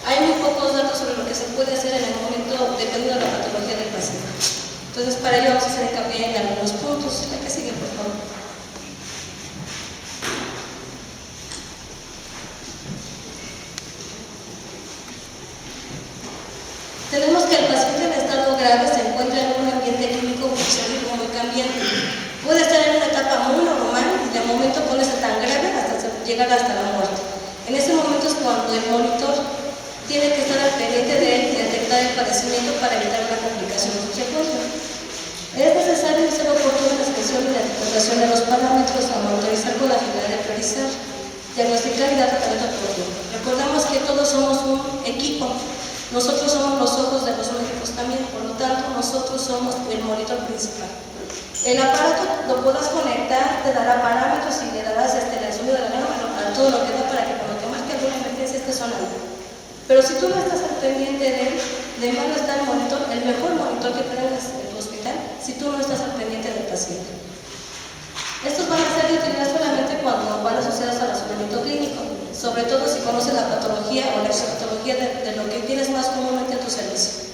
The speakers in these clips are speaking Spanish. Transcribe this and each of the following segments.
Hay muy pocos datos sobre lo que se puede hacer en el momento dependiendo de la patología del paciente. Entonces, para ello vamos a hacer hincapié en algunos puntos. La que sigue, por favor. Tenemos que el paciente en estado grave se encuentra en un ambiente clínico fisiológico muy cambiante. Puede estar en una etapa muy normal y de momento ponerse tan grave hasta llegar hasta la muerte. En ese momento es cuando el monitor tiene que estar al pendiente de detectar el padecimiento para evitar una complicación subsecuente. Es necesario hacer oportuna la selección y la interpretación de los parámetros a monitorizar con la finalidad de priorizar, diagnosticar y dar tratamiento oportuno. Recordamos que todos somos un equipo. Nosotros somos los ojos de los médicos también, por lo tanto, nosotros somos el monitor principal. El aparato lo puedas conectar, te dará parámetros y le darás el sonido de la lengua, a todo lo que da para que cuando te marque alguna emergencia esté sonando. Pero si tú no estás al pendiente de él, de mano está el monitor, el mejor monitor que tengas en tu hospital, si tú no estás al pendiente del paciente. Estos van a ser de utilidad solamente cuando van asociados al razonamiento clínico, sobre todo si conoces la patología o la patología de lo que tienes más comúnmente en tu servicio.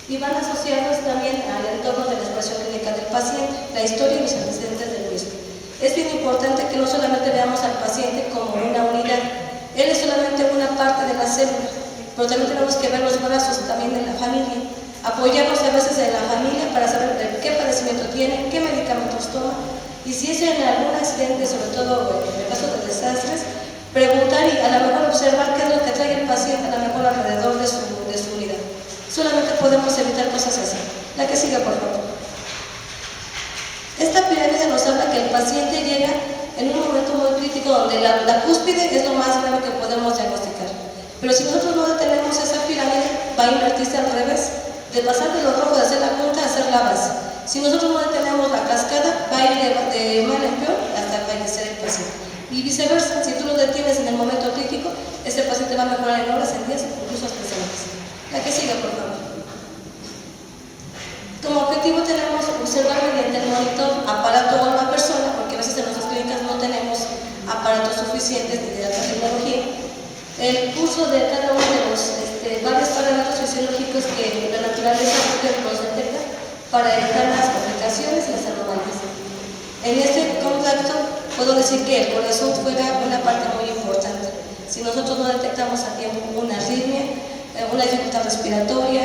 Y van asociados también al entorno de la expresión clínica del paciente, la historia y los antecedentes del mismo. Es bien importante que no solamente veamos al paciente como una unidad, él es solamente una parte de la célula, pero también tenemos que ver los brazos también de la familia, apoyarnos a veces en la familia para saber qué padecimiento tiene, qué medicamentos toma, y si es en algún accidente, sobre todo en el caso de desastres, preguntar y a lo mejor observar qué es lo que trae el paciente a lo mejor alrededor de su unidad. Solamente podemos evitar cosas así. La que sigue, por favor. Esta pirámide nos habla que el paciente llega en un momento muy crítico donde la cúspide es lo más grave que podemos diagnosticar. Pero si nosotros no detenemos esa pirámide, va a invertirse al revés, de pasar de lo rojo, de hacer la punta, a hacer la base. Si nosotros no detenemos la cascada, va a ir de mal en peor hasta fallecer el paciente. Y viceversa, si tú lo detienes en el momento crítico, ese paciente va a mejorar en horas, en días, incluso hasta semanas. La que siga, por favor. Como objetivo tenemos observar mediante el monitor aparato o una persona, porque a veces en nuestras clínicas no tenemos aparatos suficientes ni de alta tecnología. El curso de cada uno de los varios parámetros fisiológicos que la naturaleza nos detecta para evitar las complicaciones y las anomalías. En este contacto puedo decir que el corazón juega una parte muy importante. Si nosotros no detectamos a tiempo una arritmia, una dificultad respiratoria,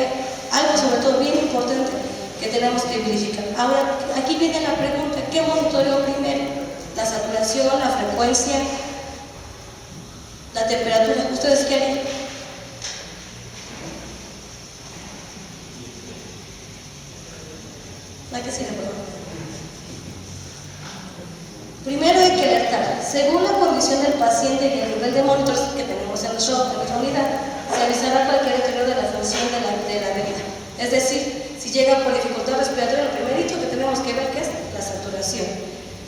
algo sobre todo bien importante que tenemos que verificar. Ahora, aquí viene la pregunta, ¿qué monitoreo primero? La saturación, la frecuencia, la temperatura. ¿Ustedes qué harían? La que sigue, por favor. Primero hay que alertar. Según la condición del paciente y el nivel de monitor que tenemos en nuestra unidad, se avisará cualquier deterioro de la función de la bebida. Es decir, si llega por dificultad respiratoria, lo primerito que tenemos que ver que es la saturación.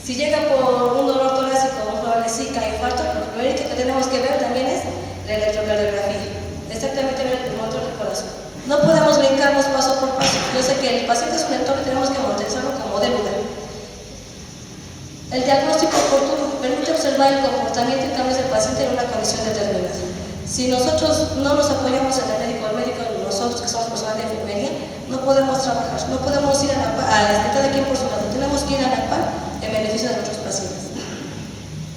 Si llega por un dolor torácico, un probable zika, infarto, lo primerito que tenemos que ver también es la electrocardiografía. Exactamente el motor del corazón. No podemos brincarnos paso por paso. Yo sé que el paciente es un entorno y tenemos que monitorizarlo como de lugar. El diagnóstico oportuno permite observar el comportamiento y cambios del paciente en una condición determinada. Si nosotros no nos apoyamos en el médico, nosotros que somos personal de enfermería, no podemos trabajar, no podemos ir cada quien por su lado, tenemos que ir a la par en beneficio de nuestros pacientes.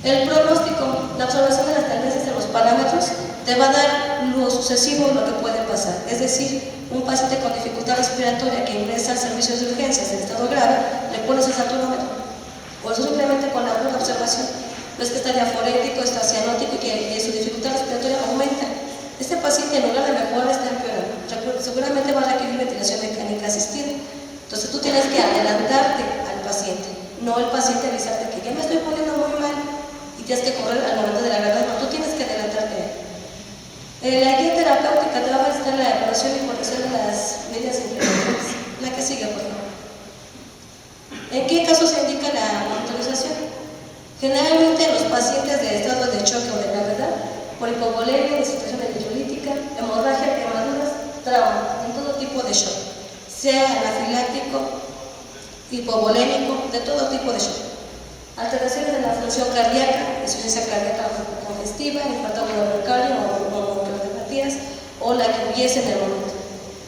El pronóstico, la observación de las tendencias de los parámetros, te va a dar lo sucesivo lo que puede pasar. Es decir, un paciente con dificultad respiratoria que ingresa al servicio de urgencias en estado grave, le pones el saturómetro. O simplemente con la pura observación, ves que está diaforético, está cianótico y que su dificultad respiratoria aumenta. Este paciente en lugar de mejorar está empeorando. Seguramente va a requerir ventilación mecánica asistida. Entonces tú tienes que adelantarte al paciente, no el paciente avisarte que ya me estoy poniendo muy mal y tienes que correr al momento de la verdad. No, tú tienes que adelantarte. La guía terapéutica trabaja en la evaluación y corrección de las medidas implementales. La que sigue, por favor. ¿En qué casos se indica la monitorización? Generalmente en los pacientes de estado de choque o de gravedad, por hipovolemia, situación electrolítica, hemorragia, quemaduras, trauma, en todo tipo de shock, sea anafiláctico, hipovolémico, de todo tipo de shock. Alteraciones de la función cardíaca, insuficiencia cardíaca congestiva, infarto miocardio o monocardiopatía, la que hubiese en el momento.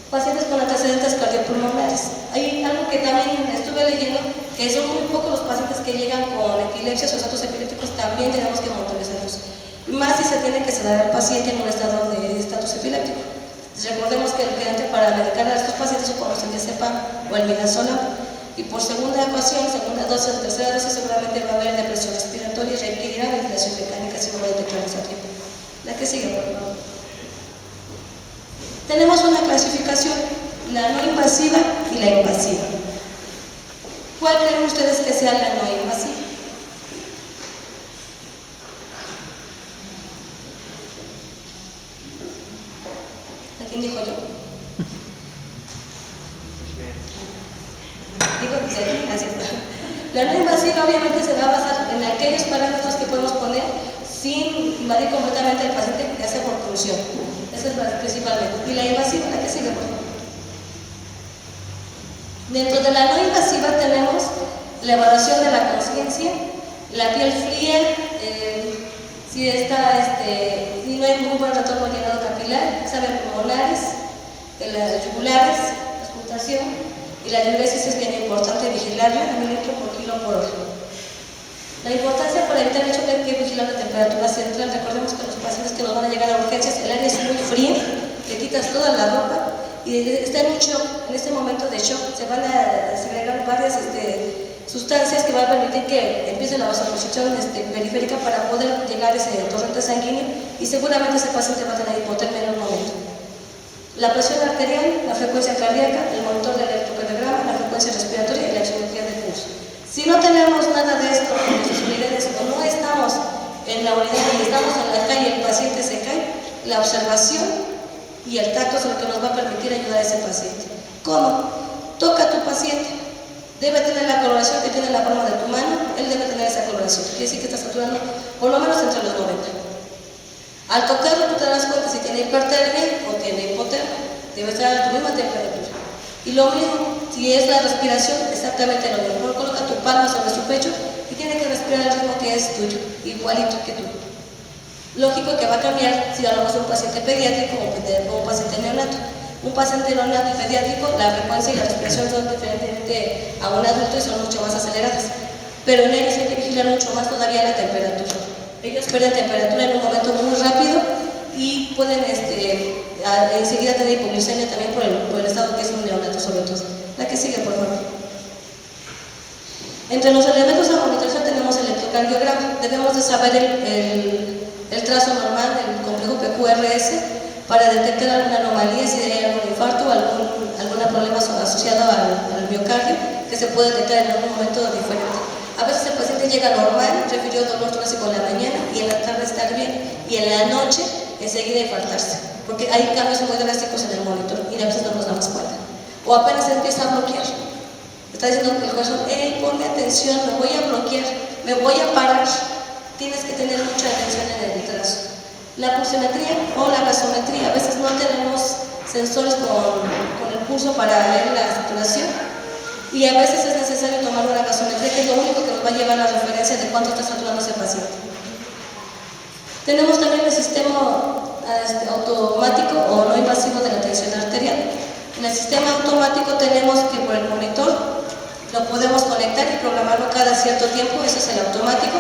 Pacientes con antecedentes cardiopulmonares. Hay algo que también estuve leyendo, que son muy pocos los pacientes que llegan con epilepsias o estatus epilépticos, también tenemos que monitorizarlos. Más si se tiene que sedar al paciente en un estado de estatus epiléptico. Recordemos que el quedante para medicar a estos pacientes es con el diazepam o el midazolam. Y por segunda ocasión, segunda dosis o tercera dosis, seguramente va a haber depresión respiratoria y requerirá ventilación mecánica si no va a detectarnos a tiempo. La que sigue, por favor. Tenemos una clasificación, la no invasiva y la invasiva. ¿Cuál creen ustedes que sea la no invasiva? ¿A quién dijo yo? Digo, así está. La no invasiva obviamente se va a basar en aquellos parámetros que podemos poner sin invadir completamente al paciente, que hace por función. Esa es principalmente. Y la invasiva, la que sigue, por favor. Dentro de la no invasiva tenemos la evaluación de la conciencia, la piel fría, si no hay muy buen retorno llenado capilar, exámenes pulmonares, las yugulares, la auscultación, y la diuresis es bien importante vigilarla a 1000 litros por kilo por hora. La importancia para evitar el choque, hay que vigilar la temperatura central. Recordemos que los pacientes que nos van a llegar a urgencias, el área es muy fría, te quitas toda la ropa y está en un shock. En este momento de shock se van a segregar varias sustancias que van a permitir que empiece la vasoconstricción periférica para poder llegar a ese torrente sanguíneo, y seguramente ese paciente va a tener hipotermia en un momento. La presión arterial, la frecuencia cardíaca, el monitor de electrocardiograma, la frecuencia respiratoria y la oximetría de pulso. Si no tenemos nada de esto en nuestras unidades o no estamos en la unidad y estamos en la calle y el paciente se cae, la observación y el tacto es lo que nos va a permitir ayudar a ese paciente. ¿Cómo? Toca a tu paciente. Debe tener la coloración que tiene en la palma de tu mano, él debe tener esa coloración. Quiere decir que está saturando por lo menos entre los 90. Al tocarlo tú te das cuenta si tiene hipertermia o tiene hipotermia. Debe estar a tu misma temperatura. Y lo mismo, si es la respiración, exactamente lo mismo. Coloca tu palma sobre su pecho y tiene que respirar al ritmo que es tuyo, igualito que tú. Lógico que va a cambiar si hablamos de un paciente pediátrico o un paciente neonato. Un paciente neonato y pediátrico, la frecuencia y la respiración son diferentemente a un adulto y son mucho más aceleradas. Pero en ellos hay que vigilar mucho más todavía la temperatura. Ellos pierden temperatura en un momento muy rápido y pueden enseguida tener hipoglucemia también por el estado que es un neonato sobre todo. La que sigue, por favor. Entre los elementos de monitorización tenemos el electrocardiograma. Debemos de saber el trazo normal del complejo PQRS para detectar alguna anomalía, si hay algún infarto o algún problema asociado al miocardio que se puede detectar en algún momento diferente. A veces el paciente llega normal, refirió dolor torácico en la mañana y en la tarde estar bien, y en la noche enseguida infartarse, porque hay cambios muy drásticos en el monitor y a veces no nos damos cuenta. O apenas empieza a bloquear. Está diciendo el corazón, hey, ponme atención, me voy a bloquear, me voy a parar. Tienes que tener mucha atención en el trazo. La pulsiometría o la gasometría, a veces no tenemos sensores con el pulso para ver la saturación, y a veces es necesario tomar una gasometría, que es lo único que nos va a llevar a la referencia de cuánto está saturando ese paciente. Tenemos también el sistema automático o no invasivo de la tensión arterial. En el sistema automático tenemos que por el monitor lo podemos conectar y programarlo cada cierto tiempo, ese es el automático,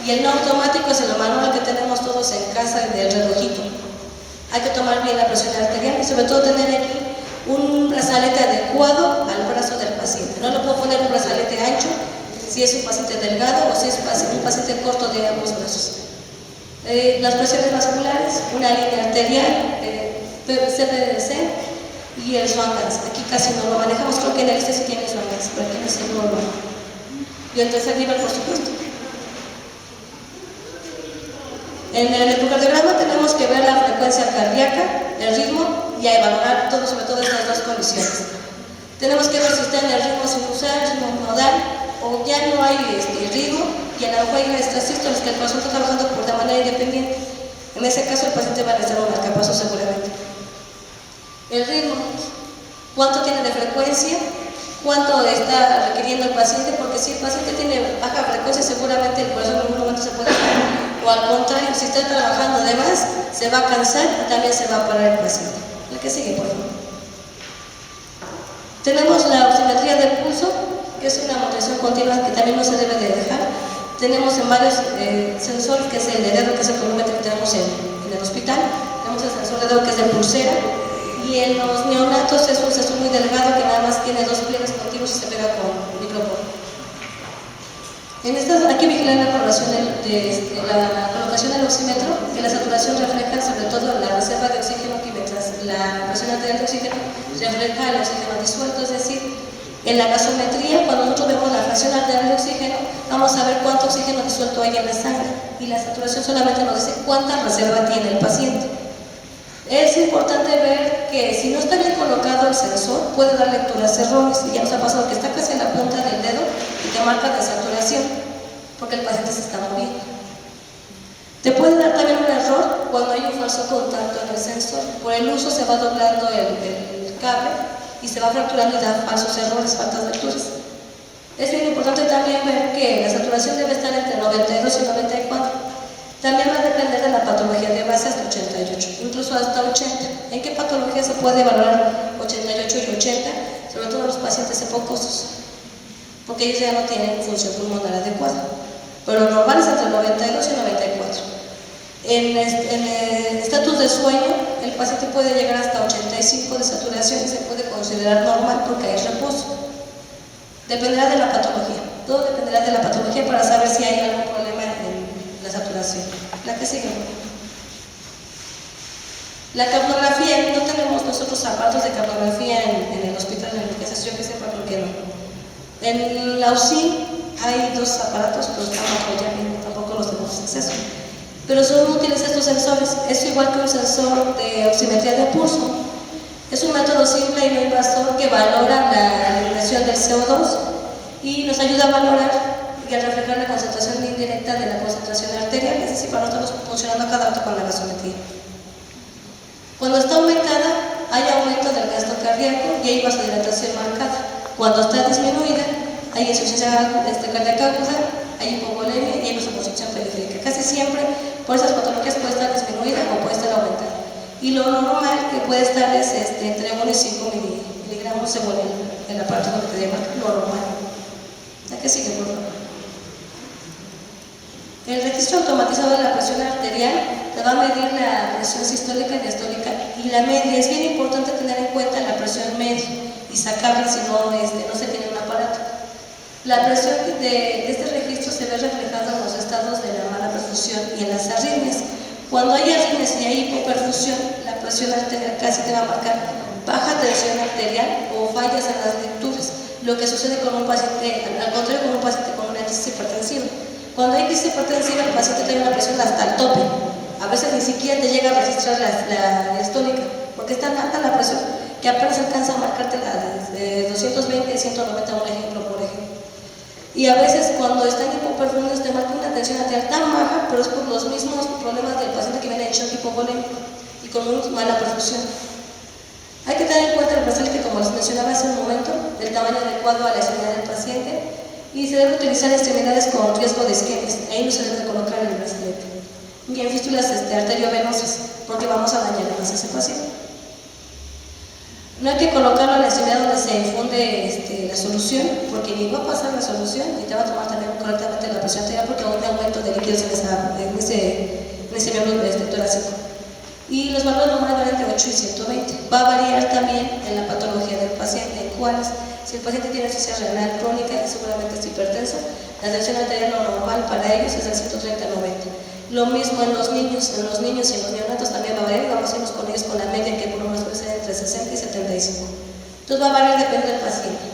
y el no automático es el manual que tenemos todos en casa del relojito. Hay que tomar bien la presión arterial y sobre todo tener aquí un brazalete adecuado al brazo del paciente. No le puedo poner un brazalete ancho si es un paciente delgado o si es un paciente corto de ambos brazos. Las presiones vasculares, una línea arterial, CPDC y el Swan-Ganz. Aquí casi no lo manejamos, creo que en el sí tiene Swan-Ganz, pero aquí no es el normal. Y el tercer nivel, por supuesto. En el electrocardiograma tenemos que ver la frecuencia cardíaca, el ritmo y a evaluar todo, sobre todo estas dos condiciones. Tenemos que ver si está en el ritmo sinusal, ritmo nodal, o ya no hay ritmo, y a lo mejor hay sístoles que el corazón está trabajando de manera independiente. En ese caso el paciente va a necesitar un marcapasos seguramente. El ritmo, cuánto tiene de frecuencia, cuánto está requiriendo el paciente, porque si el paciente tiene baja frecuencia seguramente el corazón en algún momento se puede parar, o al contrario, si está trabajando de más, se va a cansar y también se va a parar el paciente. que sigue, por favor. Tenemos la oximetría del pulso, que es una monitorización continua que también no se debe de dejar. Tenemos en varios sensores, que es el de dedo, que es el cronómetro que tenemos en el hospital. Tenemos el sensor de dedo, que es de pulsera. Y en los neonatos es un sensor muy delgado que nada más tiene 2 pliegues continuos y se pega con micrófono. Aquí vigilan la colocación del oxímetro, que la saturación refleja sobre todo la reserva de oxígeno, que mientras la presión arterial de oxígeno refleja el oxígeno disuelto, es decir, en la gasometría, cuando nosotros vemos la fracción arterial de oxígeno, vamos a ver cuánto oxígeno disuelto hay en la sangre, y la saturación solamente nos dice cuánta reserva tiene el paciente. Es importante ver que si no está bien colocado el sensor, puede dar lecturas erróneas, y ya nos ha pasado que está casi en la punta del dedo y te marca de saturación, porque el paciente se está moviendo. Te puede dar también un error cuando hay un falso contacto en el sensor. Por el uso se va doblando el cable y se va fracturando y da falsos errores, faltas lecturas. Es bien importante también ver que la saturación debe estar entre 92 y 94. También va a depender de la patología de base hasta 88, incluso hasta 80. ¿En qué patología se puede valorar 88 y 80? Sobre todo en los pacientes hipocosos, porque ellos ya no tienen función pulmonar adecuada. Pero lo normal es entre 92 y 94. En el estatus de sueño, el paciente puede llegar hasta 85 de saturación y se puede considerar normal porque hay reposo. Dependerá de la patología. Todo dependerá de la patología para saber si hay algún problema en la saturación. La que sigue. La capnografía, no tenemos nosotros aparatos de capnografía en el hospital, en el que yo que sepa por qué no. En la UCI hay 2 aparatos, pero tampoco los tenemos acceso. Pero son útiles estos sensores. Es igual que un sensor de oximetría de pulso. Es un método simple y no invasor que valora la eliminación del CO2 y nos ayuda a valorar y a reflejar la concentración indirecta de la concentración arterial, es decir, para nosotros funcionando cada rato con la gasometría. Cuando está aumentada, hay aumento del gasto cardíaco y hay vasodilatación marcada. Cuando está disminuida, hay insuficiencia cardíaca aguda, hay hipovolemia y hay vasoconstricción periférica. Casi siempre, por esas patologías puede estar disminuida o puede estar aumentada. Y lo normal que puede estar es entre 1 y 5 miligramos según el aparato que te marca, lo normal. ¿A qué sigue, por favor? El registro automatizado de la presión arterial te va a medir la presión sistólica y diastólica, y la media. Es bien importante tener en cuenta la presión media y sacarla si no se tiene un aparato. La presión de este registro se ve reflejada en los estados de la mala perfusión y en las arritmias. Cuando hay arritmias y hay hipoperfusión, la presión arterial casi te va a marcar baja tensión arterial o fallas en las lecturas, lo que sucede con un paciente, al contrario, con un paciente con una crisis hipertensiva. Cuando hay crisis hipertensiva, el paciente tiene una presión hasta el tope. A veces ni siquiera te llega a registrar la diastólica, porque es tan alta la presión que apenas alcanza a marcarte de 220 y 190, un ejemplo, por ejemplo. Y a veces cuando están hipoperfundidos te marca una tensión arterial tan baja, pero es por los mismos problemas del paciente que viene en shock hipovolémico y con una mala perfusión. Hay que tener en cuenta el brazalete, como les mencionaba hace un momento, del tamaño adecuado a la extremidad del paciente, y se debe utilizar extremidades con riesgo de isquemias. Ahí no se debe colocar el brazalete. Y en fístulas arteriovenosas, porque vamos a dañar más a ese paciente. No hay que colocarlo en la extremidad donde se infunde la solución, porque ni va a pasar la solución y te va a tomar también correctamente la presión arterial, porque hay un aumento de líquidos en ese miembro torácico. Y los valores normales van entre 8 y 120. Va a variar también en la patología del paciente, en cuáles. Si el paciente tiene insuficiencia renal crónica, seguramente es hipertenso, la tensión arterial normal para ellos es de 130 a 90. Lo mismo en los niños y en los neonatos también va a variar, vamos a irnos con ellos con la media que por lo menos puede ser entre 60 y 75. Entonces va a variar, depende del paciente.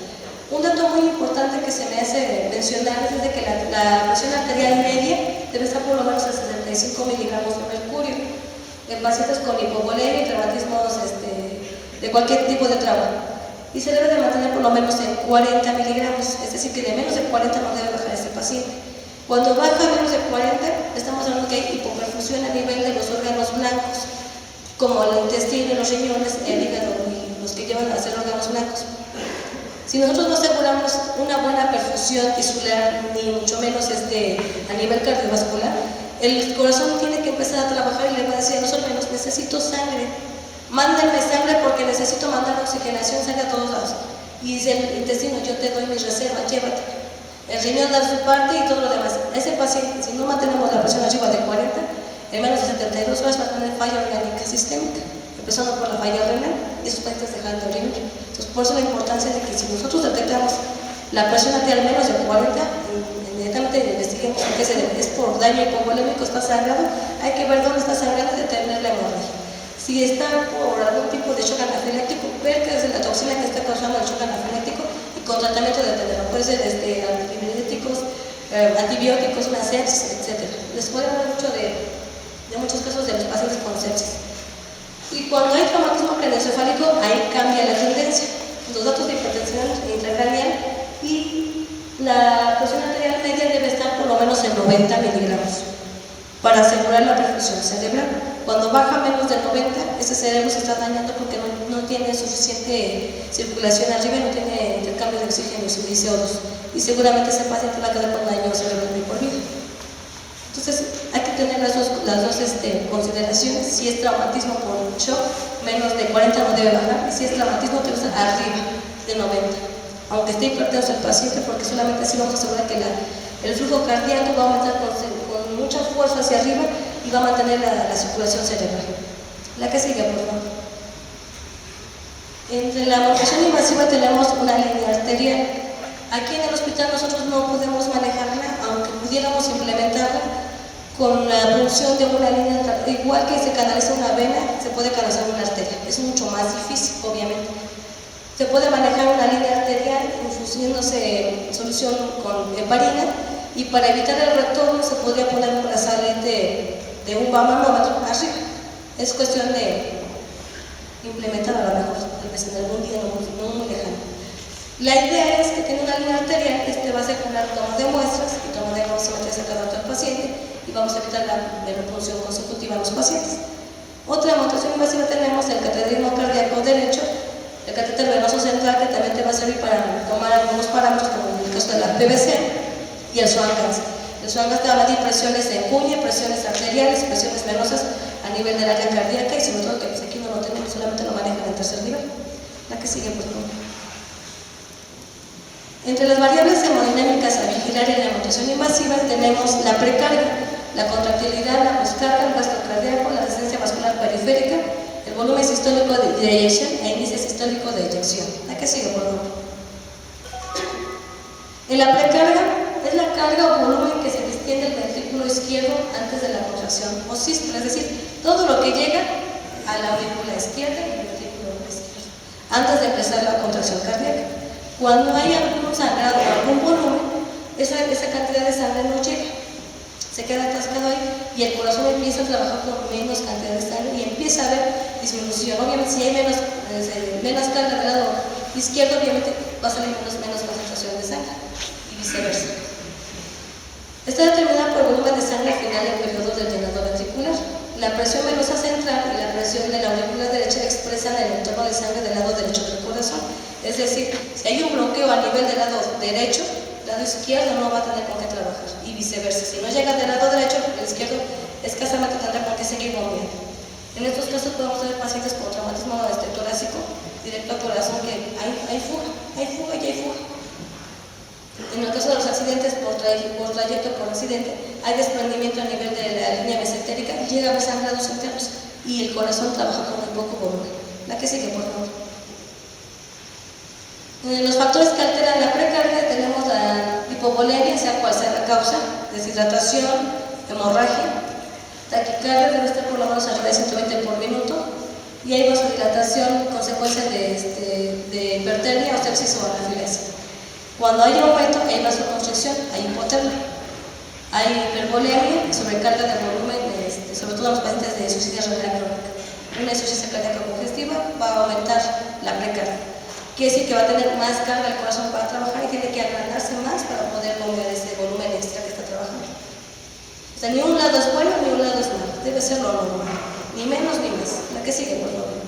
Un dato muy importante que se me hace mencionar es de que la presión arterial media debe estar por lo menos a 65 miligramos de mercurio en pacientes con hipovolemia y traumatismos de cualquier tipo de trauma. Y se debe de mantener por lo menos en 40 miligramos, es decir, que de menos de 40 no debe bajar este paciente. Cuando baja menos de 40, estamos hablando que hay hipoperfusión a nivel de los órganos blancos, como el intestino, los riñones, el hígado y los que llevan a ser órganos blancos. Si nosotros no aseguramos una buena perfusión tisular, ni mucho menos a nivel cardiovascular, el corazón tiene que empezar a trabajar y le va a decir a los órganos, necesito sangre. Mándenme sangre porque necesito mandar oxigenación, sangre a todos lados. Y dice el intestino, yo te doy mis reservas, llévate. El riñón da su parte y todo lo demás. Ese paciente, si no mantenemos la presión arriba de 40, en menos de 72 horas va a tener falla orgánica sistémica, empezando por la falla renal, y esos pacientes dejan de orinar. Entonces, por eso la importancia de que si nosotros detectamos la presión arterial menos de 40, inmediatamente investiguemos qué es por daño hipovolémico, está sangrado, hay que ver dónde está sangrando y detener la hemorragia. Si está por algún tipo de shock anafiláctico, ver qué es la toxina que está causando el shock anafiláctico y con tratamiento de detenerlo. Puede ser antipiréticos, antibióticos, una sepsis, etc. Les puede hablar mucho de muchos casos de los pacientes con sepsis. Y cuando hay traumatismo craneoencefálico, ahí cambia la tendencia. Los datos de hipertensión intracraneal y la presión arterial media debe estar por lo menos en 90 miligramos para asegurar la perfusión cerebral. Cuando baja menos de 90, ese cerebro se está dañando porque no tiene suficiente circulación arriba y no tiene intercambio de oxígeno y CO2. Y seguramente ese paciente va a quedar con daño cerebral de por vida. Entonces, hay que tener las dos consideraciones. Si es traumatismo por shock, menos de 40 no debe bajar. Y si es traumatismo, que estar arriba de 90. Aunque esté hipertenso el paciente, porque solamente así vamos a asegurar que el flujo cardíaco va a aumentar con mucha fuerza hacia arriba y va a mantener la circulación cerebral. La que sigue, por favor. Entre la amputación invasiva tenemos una línea arterial. Aquí en el hospital nosotros no podemos manejarla, aunque pudiéramos implementarla con la producción de una línea arterial. Igual que se canaliza una vena, se puede canalizar una arteria. Es mucho más difícil, obviamente. Se puede manejar una línea arterial infusiéndose solución con heparina, y para evitar el retorno se podría poner un brazalete de un manómetro arriba. Es cuestión de implementar a lo mejor, tal vez en algún día no muy lejano. La idea es que tiene una línea arterial, va a ser con la toma de muestras, y toma de muestras se cada otro al paciente, y vamos a evitar la venopunción consecutiva en los pacientes. Otra amputación invasiva tenemos el cateterismo cardíaco derecho, el catéter venoso central, que también te va a servir para tomar algunos parámetros, como en el caso de la PVC, y el Swan-Ganz. El Swan-Ganz te va a medir presiones en cuña, presiones arteriales, presiones venosas a nivel del área cardíaca, y sobre todo que aquí no lo tenemos, solamente lo manejan en tercer nivel. La que sigue, por favor. Entre las variables hemodinámicas a vigilar en la amputación invasiva tenemos la precarga, la contractilidad, la poscarga, el gasto cardíaco, la resistencia vascular periférica, el volumen sistólico de eyección e índice sistólico de eyección. La que sigue, por favor. En la precarga es la carga o volumen que se distiende el ventrículo izquierdo antes de la contracción o sístole, es decir, todo lo que llega a la aurícula izquierda y el ventrículo izquierdo antes de empezar la contracción cardíaca. Cuando hay algún sangrado o algún volumen, esa cantidad de sangre no llega, se queda atascado ahí y el corazón empieza a trabajar con menos cantidad de sangre y empieza a haber disminución. Obviamente, si hay menos carga del lado izquierdo, obviamente va a salir menos concentración de sangre y viceversa. Está determinada por el volumen de sangre final del periodo del llenado ventricular. La presión venosa central y la presión de la aurícula derecha expresan el entorno de sangre del lado derecho del corazón. Es decir, si hay un bloqueo a nivel del lado derecho, el lado izquierdo no va a tener con qué trabajar, y viceversa. Si no llega del lado derecho, el izquierdo escasamente tendrá con qué seguir bombeando. En estos casos podemos tener pacientes con traumatismo torácico directo al corazón, que hay fuga y hay fuga. En el caso de los accidentes por trayecto por accidente, hay desprendimiento a nivel de la línea mesentérica y llega a haber sangrados internos y el corazón trabaja con muy poco volumen. La que sigue, por favor. Los factores que alteran la precarga tenemos la hipovolemia, sea cual sea la causa, deshidratación, hemorragia, taquicardia, debe estar por lo menos arriba de 120 por minuto, y hay vasodilatación, consecuencia de hipertermia o sepsis o anafilaxia. Cuando hay aumento, hay vasoconstricción, hay hipotermia, hay hipervolemia, sobrecarga de volumen, sobre todo en los pacientes de insuficiencia renal crónica. Una insuficiencia cardíaca congestiva va a aumentar la precarga. Quiere decir que va a tener más carga el corazón para trabajar y tiene que agrandarse más para poder bombear ese volumen extra que está trabajando. O sea, ni un lado es bueno ni un lado es malo, debe ser lo normal, ni menos ni más. La que sigue, por favor.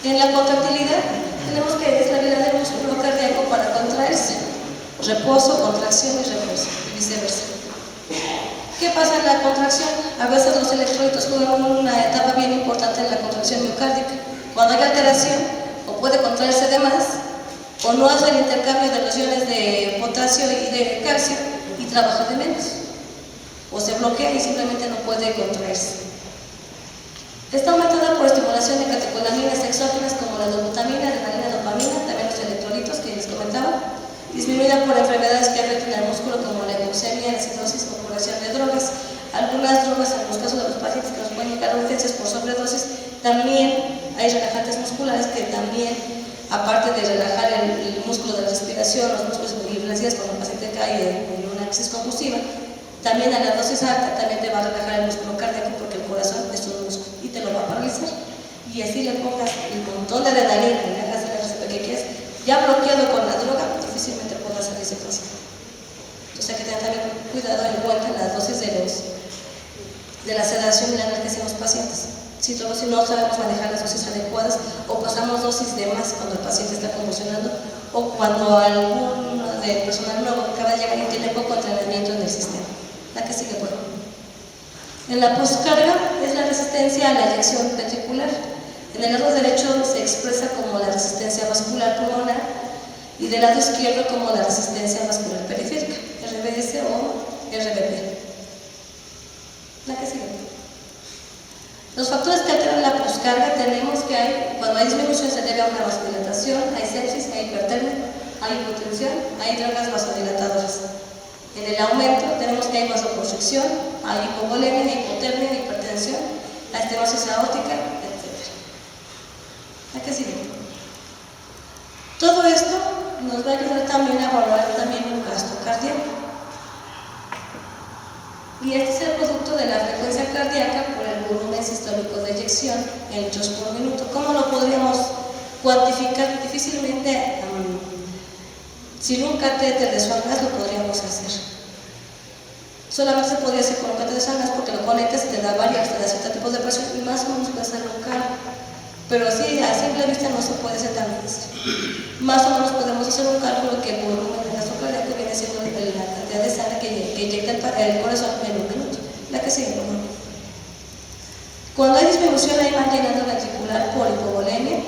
En la contractilidad tenemos que es la habilidad del músculo cardíaco para contraerse, reposo, contracción y reposo, y viceversa. ¿Qué pasa en la contracción? A veces los electrolitos juegan una etapa bien importante en la contracción miocárdica. Cuando hay alteración, o puede contraerse de más, o no hace el intercambio de los iones de potasio y de calcio y trabaja de menos, o se bloquea y simplemente no puede contraerse. Está aumentada por estimulación de catecolaminas exógenas como la dobutamina, adrenalina, dopamina, también los electrolitos que les comentaba, disminuida por enfermedades que afectan al músculo como la hipoxemia, la acidosis o curación de drogas. Algunas drogas, en los casos de los pacientes que nos pueden llegar a urgencias por sobredosis, también hay relajantes musculares que también, aparte de relajar el músculo de la respiración, los músculos irreflexivos cuando el paciente cae en una crisis convulsiva, también a la dosis alta también te va a relajar el músculo cardíaco porque el corazón es un músculo y te lo va a paralizar. Y así le pongas el montón de adrenalina y le hagas el RCP que quieras, ya bloqueado con la droga, difícilmente podrá salir ese paciente. Entonces hay que tener también cuidado en cuenta las dosis de la sedación y la analgesia en los pacientes. Si no sabemos manejar las dosis adecuadas o pasamos dosis de más cuando el paciente está convulsionando o cuando alguno del personal nuevo acaba de llegar y tiene poco entrenamiento en el sistema. La que sigue, por favor. En la poscarga es la resistencia a la eyección ventricular. En el lado derecho se expresa como la resistencia vascular pulmonar y del lado izquierdo como la resistencia vascular periférica, RBS o RBP. La que sigue. Los factores que alteran la poscarga tenemos que cuando hay disminución se debe a una vasodilatación, hay sepsis, hay hipertermia, hay hipotensión, hay drogas vasodilatadoras. En el aumento tenemos que hay vasoconstricción, hay hipovolemia, hipotermia, hipertensión, la estenosis aórtica, etc. ¿A qué sigue? Todo esto nos va a ayudar también a valorar también un gasto cardíaco. Y este es el producto de la frecuencia cardíaca por el volumen sistólico de eyección en litros por minuto. ¿Cómo lo podríamos cuantificar? Difícilmente sin un catéter de Swan-Ganz lo podríamos hacer. Solamente se podría hacer con un catéter de Swan-Ganz porque lo conectas y te da varias, te da ciertos tipos de presión y más o menos puede ser local. Pero así a simple vista no se puede hacer tan fácil. Más o menos podemos hacer un cálculo que el volumen de gasto cardíaco viene siendo la cantidad de sangre que inyecta el corazón en un minuto. La que sigue, por favor. Cuando hay disminución hay mal llenado ventricular por hipovolemia,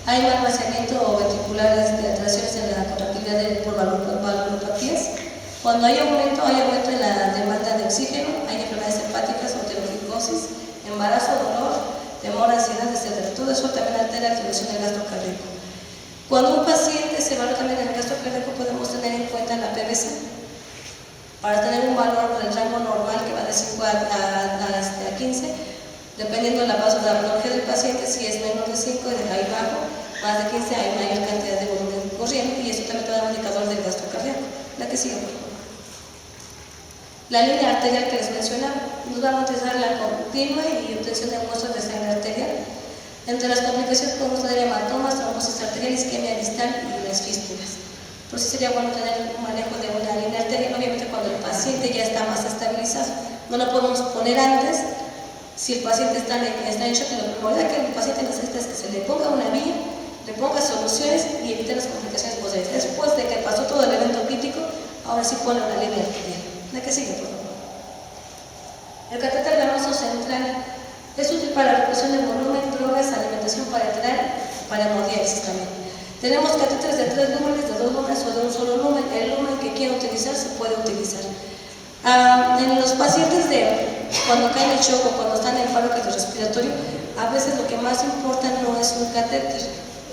hay mal vaciamiento o ventriculares de alteraciones en la contractilidad por valvulopatías. Cuando hay aumento en la demanda de oxígeno, hay enfermedades hepáticas o teroficosis, embarazo, dolor, temor, ansiedad, etc. Todo eso también altera la distribución del gasto cardíaco. Cuando un paciente se valora también en el gasto cardíaco, podemos tener en cuenta la PVC para tener un valor del rango normal que va de 5 a 15, dependiendo de la patología del paciente. Si es menor de 5, ahí bajo, más de 15 hay mayor cantidad de volumen corriente y eso también te da un indicador del gasto cardíaco. La que sigue, por favor. La línea arterial que les mencionaba, nos va a utilizar la continua y obtención de muestras de sangre arterial. Entre las complicaciones podemos tener hematomas, trombosis arterial, isquemia distal y las fístulas. Por eso sería bueno tener un manejo de una línea arterial, obviamente cuando el paciente ya está más estabilizado. No lo podemos poner antes, si el paciente está en shock, lo primordial que el paciente necesita es que se le ponga una vía, le ponga soluciones y evite las complicaciones posteriores. Después de que pasó todo el evento crítico, ahora sí pone una línea arterial. La que sigue, por favor. El catéter venoso central es útil para la reducción de volumen, drogas, alimentación parenteral, para hemodiálisis también. Tenemos catéteres de 3 lúmenes, de 2 lúmenes o de un solo lumen. El lumen que quiera utilizar se puede utilizar. En los pacientes cuando caen en shock o cuando están en paro cardiorrespiratorio, a veces lo que más importa no es un catéter,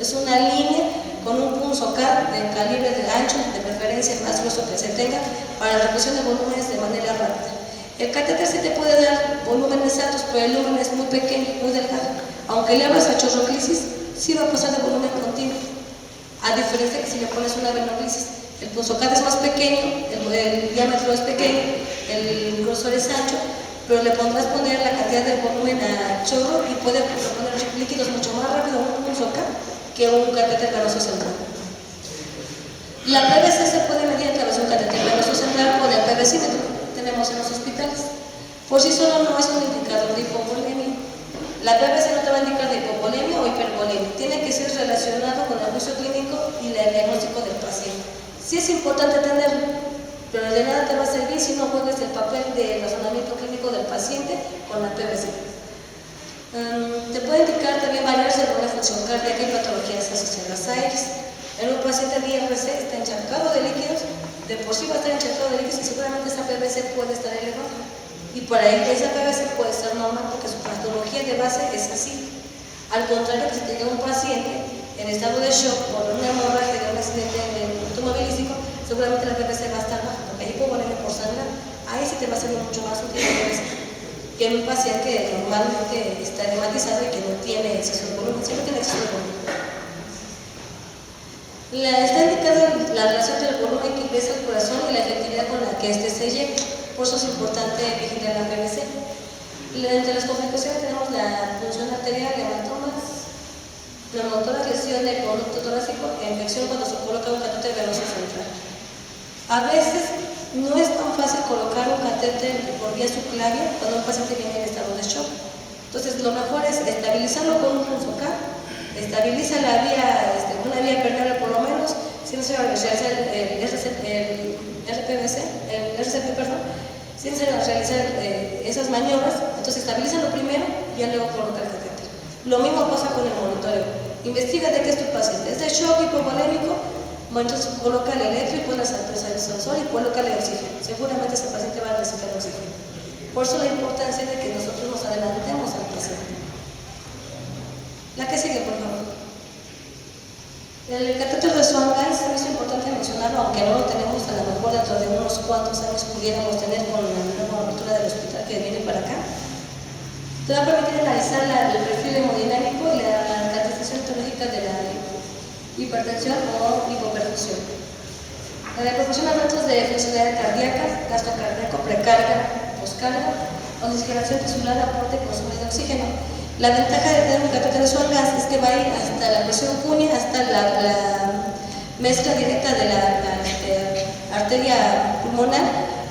es una línea con un punzocar de calibre de ancho, de preferencia más grueso que se tenga, para la reducción de volúmenes de manera rápida. El catéter sí te puede dar volúmenes altos, pero el lumen es muy pequeño, muy delgado. Aunque le abras a chorroclisis, sí va a pasar de volumen continuo. A diferencia que si le pones una venoclisis, el punzocar es más pequeño, el diámetro es pequeño, el grosor es ancho, pero le podrás poner la cantidad de volumen a chorro y puede poner líquidos mucho más rápido a un punzocar que un catéter venoso central. La PVC se puede medir a través de un catéter venoso central o del PVCímetro que tenemos en los hospitales. Por sí solo no es un indicador de hipovolemia. La PVC no te va a indicar de hipovolemia o hipervolemia. Tiene que ser relacionado con el juicio clínico y el diagnóstico del paciente. Sí es importante tenerlo, pero de nada te va a servir si no juegas el papel de razonamiento clínico del paciente con la PVC. Te puede indicar también variar según la función cardíaca y patologías asociadas a ellas. En un paciente de IRC está encharcado de líquidos, de por sí va a estar encharcado de líquidos y seguramente esa PVC puede estar elevada. Y para él esa PVC puede ser normal porque su patología de base es así. Al contrario que si te llega un paciente en estado de shock por una hemorragia de un accidente automovilístico, seguramente la PVC va a estar baja, porque ahí hipovolemia por sangrar. Ahí sí te va a ser mucho más útil la PVC que en un paciente que normalmente está hematizado y que no tiene exceso de volumen, siempre tiene exceso de volumen. Está indicada la relación del volumen que ingresa al corazón y la efectividad con la que éste se lleva. Por eso es importante vigilar la PVC. Entre las complicaciones tenemos la punción arterial, hematomas, neumotórax, lesión del conducto torácico e infección cuando se coloca un catéter venoso central. A veces no es tan fácil colocar un catéter por vía subclavia cuando un paciente viene en estado de shock. Entonces lo mejor es estabilizarlo con un punzocar, estabiliza la vía, una vía permeable por lo menos, si no se va a realizar el RCP, si no se va a realizar esas maniobras, entonces estabilízalo primero y ya luego coloca el catéter. Lo mismo pasa con el monitoreo. Investiga de qué es tu paciente. ¿Es de shock hipovolémico? Bueno, entonces coloca el electro y pon el sensor y coloca el oxígeno. Seguramente ese paciente va a necesitar oxígeno. Por eso la importancia de que nosotros nos adelantemos al paciente. La que sigue, por favor. El catéter de Swan-Ganz es importante mencionarlo, aunque no lo tenemos, a lo mejor dentro de unos cuantos años pudiéramos tener con la nueva apertura del hospital que viene para acá. Te va a permitir analizar el perfil hemodinámico y la caracterización etiológica de la hipertensión o hipoperfusión. La proporciona datos de funcionalidad cardíaca, gasto cardíaco, precarga, poscarga, oxigenación tisular, aporte y consumo de oxígeno. La ventaja de tener un catéter de Swan-Ganz es que va a ir hasta la presión cunea, hasta la mezcla directa de la arteria pulmonar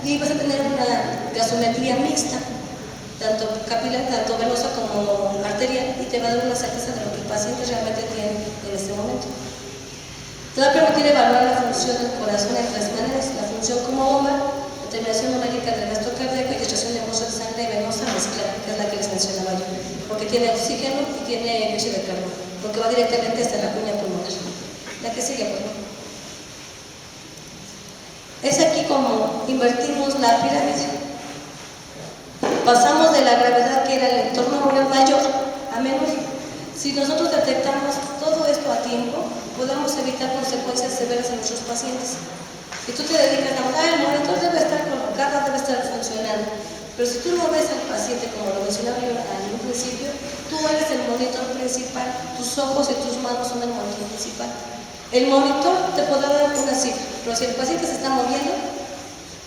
y vas a tener una gasometría mixta, tanto capilar, tanto venosa como arterial, y te va a dar una certeza de lo que el paciente realmente tiene en este momento. Te va a permitir evaluar la función del corazón en tres maneras: la función como bomba, determinación numérica del gasto cardíaco y extracción de bolsa de sangre venosa mezclada, que es la que les mencionaba yo, porque tiene oxígeno y tiene dióxido de carbono, porque va directamente hasta la cuña pulmonar. La que sigue, por favor. Es aquí como invertimos la pirámide. Pasamos de la gravedad que era el entorno neuronal mayor a menor. Si nosotros detectamos todo esto a tiempo, podemos evitar consecuencias severas en nuestros pacientes. Si tú te dedicas a el monitor debe estar colocado, debe estar funcionando, pero si tú no ves al paciente, como lo mencionaba yo en un principio, tú eres el monitor principal, tus ojos y tus manos son el monitor principal. El monitor te podrá dar una cifra, pero si el paciente se está moviendo,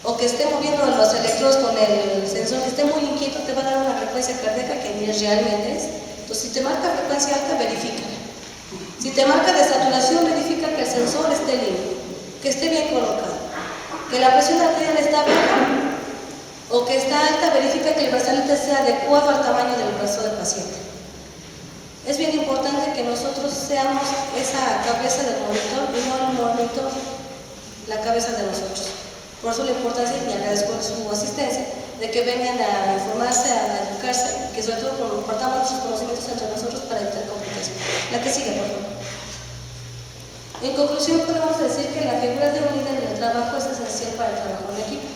o que esté moviendo los electrodos con el sensor, que esté muy inquieto, te va a dar una frecuencia cardíaca que ni realmente es. Entonces, si te marca frecuencia alta, verifícala. Si te marca de saturación, verifica que el sensor esté limpio, que esté bien colocado. Que la presión arterial está baja o que está alta, verifica que el brazalete sea adecuado al tamaño del brazo del paciente. Es bien importante que nosotros seamos esa cabeza del monitor y no el monitor, la cabeza de nosotros. Por eso la importancia, y agradezco su asistencia, de que vengan a informarse, a educarse, que sobre todo compartamos nuestros conocimientos entre nosotros para evitar complicaciones. La que sigue, por favor. En conclusión, podemos decir que la figura de un líder en el trabajo es esencial para el trabajo en equipo.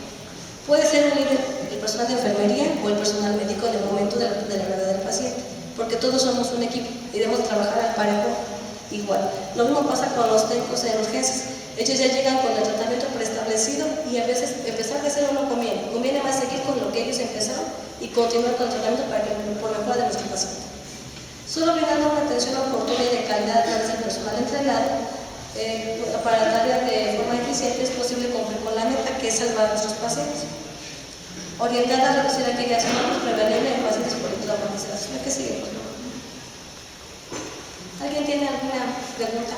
Puede ser un líder el personal de enfermería o el personal médico en el momento de la gravedad del paciente, porque todos somos un equipo y debemos trabajar al parejo igual. Lo mismo pasa con los técnicos en urgencias. Ellos ya llegan con el tratamiento preestablecido y a veces empezar de cero no conviene. Conviene más seguir con lo que ellos empezaron y continuar con el tratamiento para que por mejora de nuestro paciente. Solo brindando una atención oportuna y de calidad a través del personal entrenado para la tarea de forma eficiente es posible cumplir con la meta, que es salvar a nuestros pacientes. Orientada a reducir aquellas normas prevenibles en pacientes por traumatizados. ¿La que sigue, por favor? ¿Alguien tiene alguna pregunta?